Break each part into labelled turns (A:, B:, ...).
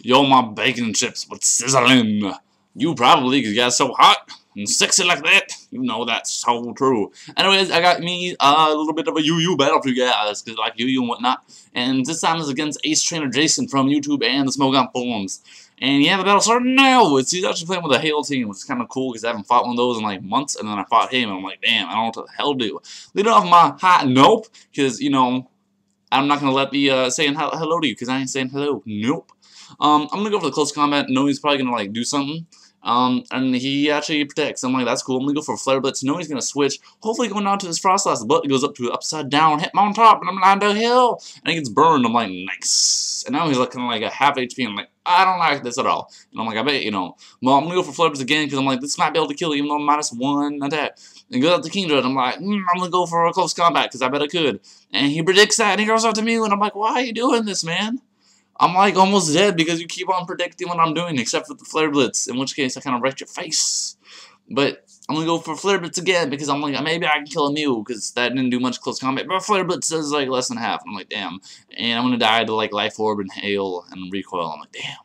A: Yo, my bacon and chips with sizzling. You probably, because you got so hot and sexy like that. You know that's so true. Anyways, I got me a little bit of a UU battle for you guys, because I like UU and whatnot. And this time is against AceTrainerJason from YouTube and the Smoke On forums. And yeah, the battle started now. He's actually playing with a Hail team, which is kind of cool, because I haven't fought one of those in like months. And then I fought him, and I'm like, damn, I don't know what the hell to do. Leading off my hot nope, because, you know, I'm not going to let me saying hello to you, because I ain't saying hello. Nope. I'm going to go for the close combat. No, he's probably going to, like, do something. And he actually protects. I'm like, that's cool. I'm going to go for a Flare Blitz. No, he's going to switch. Hopefully going down to his Frost Blast. The button goes up to upside down. Hit him on top. And I'm down the hill. And he gets burned. I'm like, nice. And now he's like kind of like a half HP. I'm like, I don't like this at all. And I'm like, I bet, you know. Well, I'm going to go for Flare Blitz again, because I'm like, this might be able to kill even though I'm -1 attack. And goes out to King Dread. I'm like, I'm going to go for a close combat, because I bet I could. And he predicts that. And he goes out to me. And I'm like, why are you doing this, man? I'm like almost dead because you keep on predicting what I'm doing, except for the Flare Blitz, in which case I kind of wrecked your face. But I'm going to go for Flare Blitz again, because I'm like, maybe I can kill a Mew, because that didn't do much close combat. But Flare Blitz does like less than half. I'm like, damn. And I'm going to die to like Life Orb and Hail and Recoil. I'm like, damn.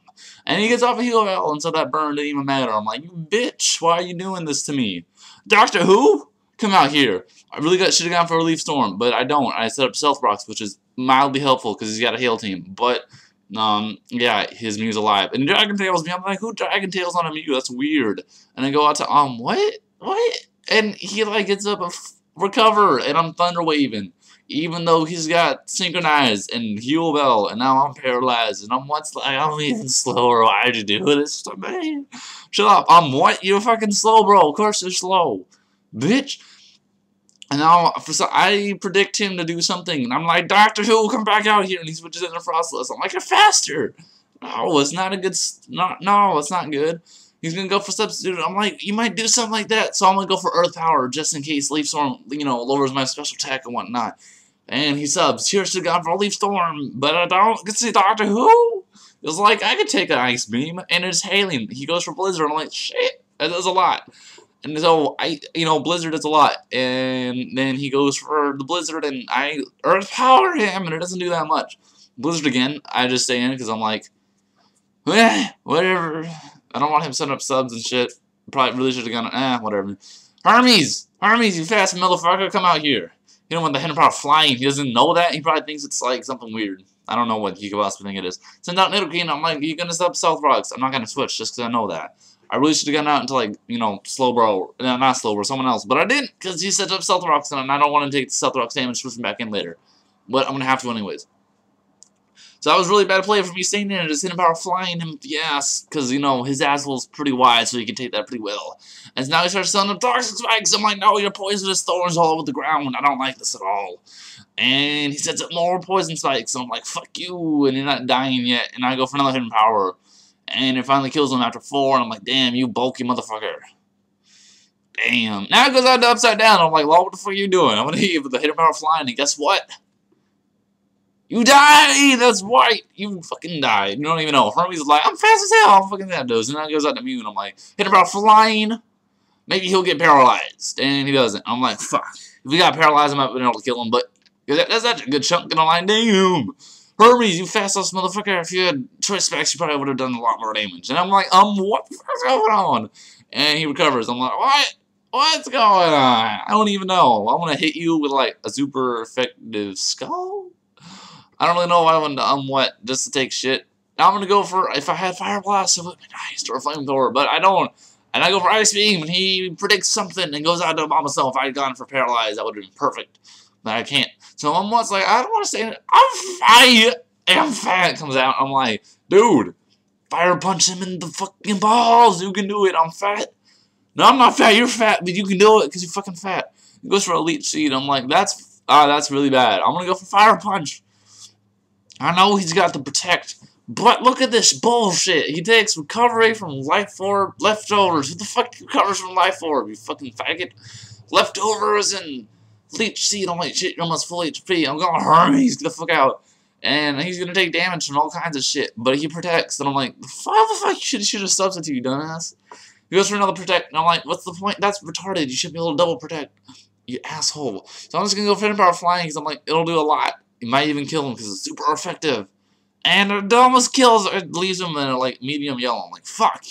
A: And he gets off a heal roll, and so that burn didn't even matter. I'm like, you bitch, why are you doing this to me? Doctor Who? Come out here. I really should have gone for Relief Storm, but I don't. I set up Stealth Rocks, which is mildly helpful, because he's got a Hail team. But yeah, his Mew's alive. And Dragon Tails me. I'm like, who Dragon Tails on a Mew? That's weird. And I go out to, what? What? And he, like, gets up a recover, and I'm Thunder Waving. Even though he's got Synchronize and Heal Bell, and now I'm paralyzed, and I'm even slower. Why'd you do this to me? Shut up. I'm what? You're fucking slow, bro. Of course you're slow. Bitch. And now, I predict him to do something, and I'm like, Doctor Who, come back out here, and he switches into Frostless. I'm like, you're faster! No, it's not a good, no, it's not good. He's gonna go for Substitute. I'm like, you might do something like that, so I'm gonna go for Earth Power, just in case Leaf Storm, you know, lowers my special attack and whatnot. And he subs. Here should have gone for Leaf Storm, but I don't get to see Doctor Who. It was like, I could take an Ice Beam, and it's hailing. He goes for Blizzard, I'm like, shit, that does a lot. And so, you know, Blizzard does a lot, and then he goes for the Blizzard, and I Earth Power him, and it doesn't do that much. Blizzard again, I just stay in, because I'm like, whatever. I don't want him setting up subs and shit. Probably really should have gone, whatever. Hermes, you fast motherfucker, come out here. You don't want the Hidden Power flying. He doesn't know that. He probably thinks it's like something weird. I don't know what he could possibly think it is. Send out Nidoqueen, I'm like, you're gonna sub Stealth Rocks. I'm not gonna switch, just because I know that. I really should have gotten out into, like, you know, Slowbro. No, not Slowbro, someone else. But I didn't, because he set up Stealth Rocks, and I don't want to take the Stealth Rocks damage switching back in later. But I'm going to have to anyways. So that was really bad play for me staying in and just Hidden Power flying him the ass, because, you know, his asshole's pretty wide, so he can take that pretty well. And now he starts selling up Toxic Spikes. I'm like, no, your poisonous thorns all over the ground. I don't like this at all. And he sets up more Poison Spikes, so I'm like, fuck you, and you're not dying yet. And I go for another Hidden Power. And it finally kills him after 4, and I'm like, damn, you bulky motherfucker. Damn. Now it goes out to upside down. I'm like, lol, what the fuck are you doing? I'm gonna hit you with the Hidden Power flying, and guess what? You die! That's right! You fucking died. You don't even know. Hermes is like, I'm fast as hell! I'm fucking that does. And now it goes out to Mew, and I'm like, Hidden Power flying? Maybe he'll get paralyzed. And he doesn't. I'm like, fuck. If we got paralyzed, I might have been able to kill him, but that's actually a good chunk in the line. Damn! Hermes, you fast-ass motherfucker, if you had choice specs, you probably would have done a lot more damage. And I'm like, what the fuck's going on? And he recovers. I'm like, what? What's going on? I don't even know. I want to hit you with, like, a super effective skull? I don't really know why I wanted to, what, just to take shit. Now I'm going to go for, if I had Fire Blast, it would be nice, or Flamethrower, but I don't. And I go for Ice Beam, and he predicts something, and goes out to bomb himself. If I had gone for Paralyze, that would have been perfect. But I can't. So I'm once like, I don't want to say it. I'm fat comes out. I'm like, dude, fire punch him in the fucking balls. You can do it. I'm fat. No, I'm not fat. You're fat, but you can do it because you're fucking fat. He goes for Elite Seed. I'm like, that's really bad. I'm gonna go for Fire Punch. I know he's got the Protect, but look at this bullshit. He takes recovery from Life Orb leftovers. Who the fuck recovers from Life Orb? You fucking faggot. Leftovers and Leech Seed, I'm like, shit, you're almost full HP. I'm going Hermes, get the fuck out. And he's gonna take damage from all kinds of shit. But he protects, and I'm like, how the fuck you should have substituted, you dumbass? He goes for another Protect, and I'm like, what's the point? That's retarded. You should be able to double Protect, you asshole. So I'm just gonna go for Hidden Power flying, because I'm like, it'll do a lot. You might even kill him, because it's super effective. And it almost kills, it leaves him in a, like, medium yellow. I'm like, fuck.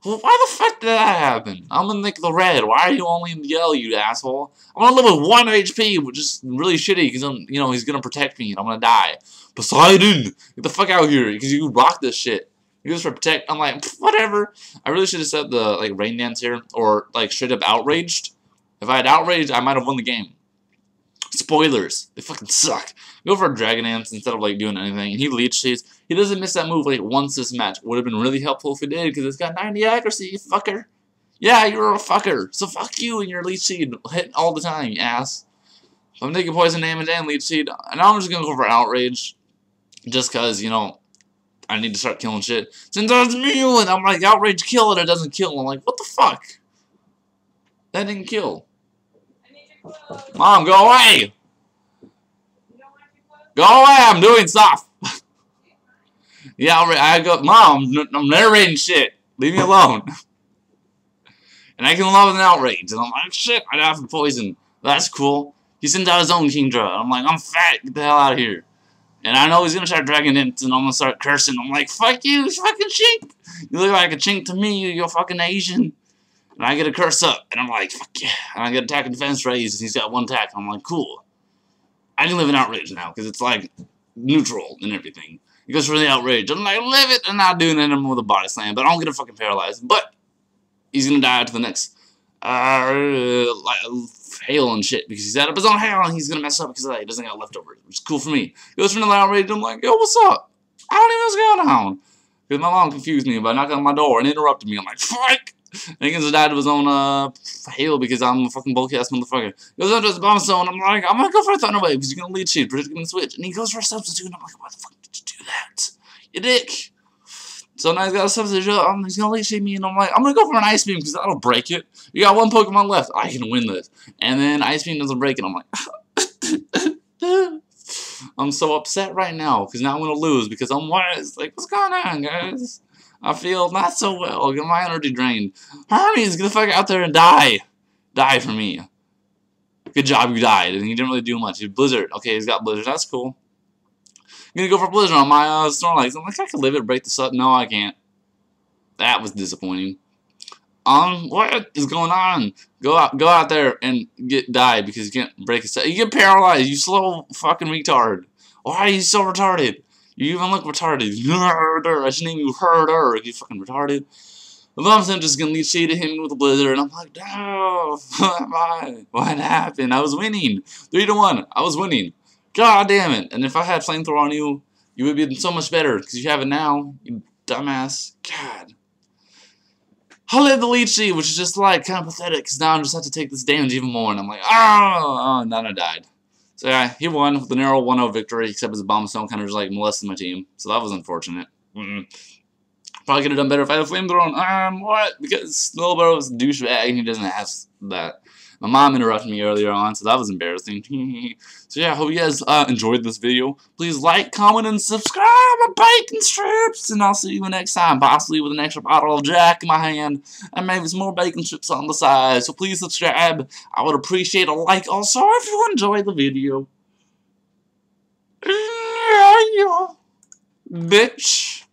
A: Well, why the fuck did that happen? I'm in, like, the red. Why are you only in the yellow, you asshole? I'm gonna live with 1 HP, which is really shitty, because I'm, you know, he's gonna protect me, and I'm gonna die. Poseidon! Get the fuck out here, because you rock this shit. You just protect, I'm like, whatever. I really should have said the, like, rain dance here, or, like, straight up outraged. If I had outraged, I might have won the game. Spoilers. They fucking suck. Go for a Dragon Dance instead of, like, doing anything. And he leech seeds. He doesn't miss that move, like, once this match. Would have been really helpful if he did, because it's got 90 accuracy, you fucker. Yeah, you're a fucker. So fuck you and your leech seed. Hit all the time, you ass. I'm taking poison damage and leech seed. And I'm just gonna go for outrage. Just because, you know, I need to start killing shit. Since I was new, and I'm like, outrage kill it, it doesn't kill. I'm like, what the fuck? That didn't kill. Mom, go away! Go away, I'm doing stuff! Yeah, I go, Mom, I'm narrating shit. Leave me alone. And I can love an outrage. And I'm like, shit, I died from poison. That's cool. He sends out his own King Draw. I'm like, I'm fat, get the hell out of here. And I know he's gonna start Dragon Dance, and I'm gonna start cursing. I'm like, fuck you, you fucking chink! You look like a chink to me, you're fucking Asian. And I get a curse up, and I'm like, fuck yeah. And I get attack and defense raised, and he's got 1 attack. I'm like, cool. I can live in outrage now, because it's like neutral and everything. He goes for the outrage. I'm like, live it, and not doing it with a body slam, but I don't get a fucking paralyzed. But he's gonna die to the next hail and shit, because he's out of his own hail, and he's gonna mess up because he doesn't got leftovers, which is cool for me. He goes for another outrage, and I'm like, yo, what's up? I don't even know what's going on. Because my mom confused me by knocking on my door and interrupted me. I'm like, fuck! And he gets to die to his own hail because I'm a fucking bulky ass motherfucker. He goes into his bomb zone, and I'm like, I'm gonna go for a thunder wave because you're gonna lead sheet, predicting the switch. And he goes for a substitute, and I'm like, why the fuck did you do that? You dick! So now he's got a substitute, he's gonna lead sheet me, and I'm like, I'm gonna go for an ice beam because that'll break it. You got 1 Pokemon left, I can win this. And then ice beam doesn't break it, I'm like, I'm so upset right now because now I'm gonna lose because I'm wise. Like, what's going on, guys? I feel not so well. Get my energy drained. Hermes, get the fuck out there and die. Die for me. Good job, you died. And he didn't really do much. He's Blizzard. Okay, he's got Blizzard. That's cool. I'm gonna go for Blizzard on my Snorlax. I'm like, I can live it, break this up. No, I can't. That was disappointing. What is going on? Go out there and die because you can't break a set. You get paralyzed. You slow fucking retard. Why are you so retarded? You even look retarded. I should name you Herder if you fucking retarded. The mom's just gonna lead shade at him with a Blizzard, and I'm like, no, what happened? I was winning. 3-1. I was winning. God damn it. And if I had Flamethrower on you, you would be so much better, because you have it now, you dumbass. God. I led the lead sheet, which is just like kind of pathetic, because now I just have to take this damage even more, and I'm like, oh, and then I died. So yeah, he won with a narrow 1-0 victory, except his bomb stone kind of just like molested my team. So that was unfortunate. Probably could have done better if I had a flamethrower. What? Because Snowborough was a douchebag and he doesn't have that. My mom interrupted me earlier on, so that was embarrassing. So yeah, I hope you guys enjoyed this video. Please like, comment, and subscribe to Bacon Strips, and I'll see you next time, possibly with an extra bottle of Jack in my hand, and maybe some more bacon strips on the side. So please subscribe. I would appreciate a like also if you enjoyed the video. Yeah, bitch.